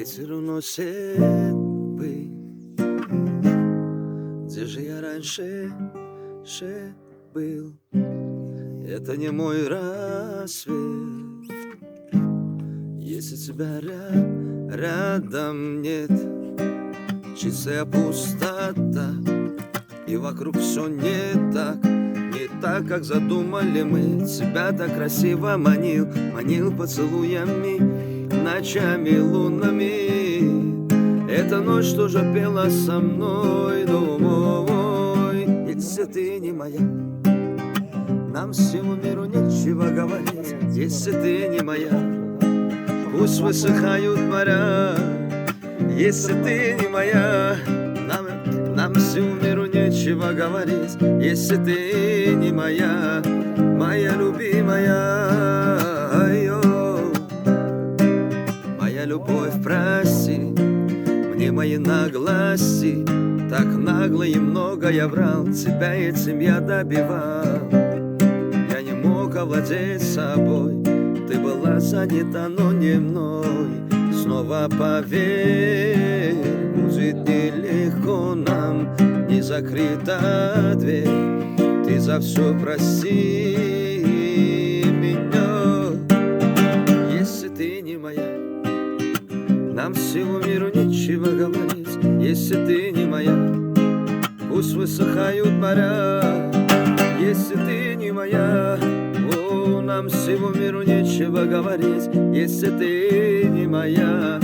Ветер уносит пыль. Где же я раньше был? Это не мой рассвет. Если тебя рядом нет, чистая пустота, и вокруг все не так, как задумали мы. Тебя так красиво манил поцелуями, ночами лунами. Эта ночь тоже пела со мной домой. Если ты не моя, нам всему миру нечего говорить. Если ты не моя, пусть высыхают моря. Если ты не моя, нам всему миру нечего говорить. Если ты не моя, моя любимая, моя любовь, прости мне мои наглости. Так нагло и много я врал, тебя этим я добивал. Я не мог овладеть собой, ты была занята, но не мной. Снова поверь, будет нелегко нам, не закрыта дверь. Ты за все прости меня. Если ты не моя, нам всему миру нечего говорить. Если ты не моя, пусть высыхают моря. Если ты не моя, нам всему миру нечего говорить. Если ты не моя,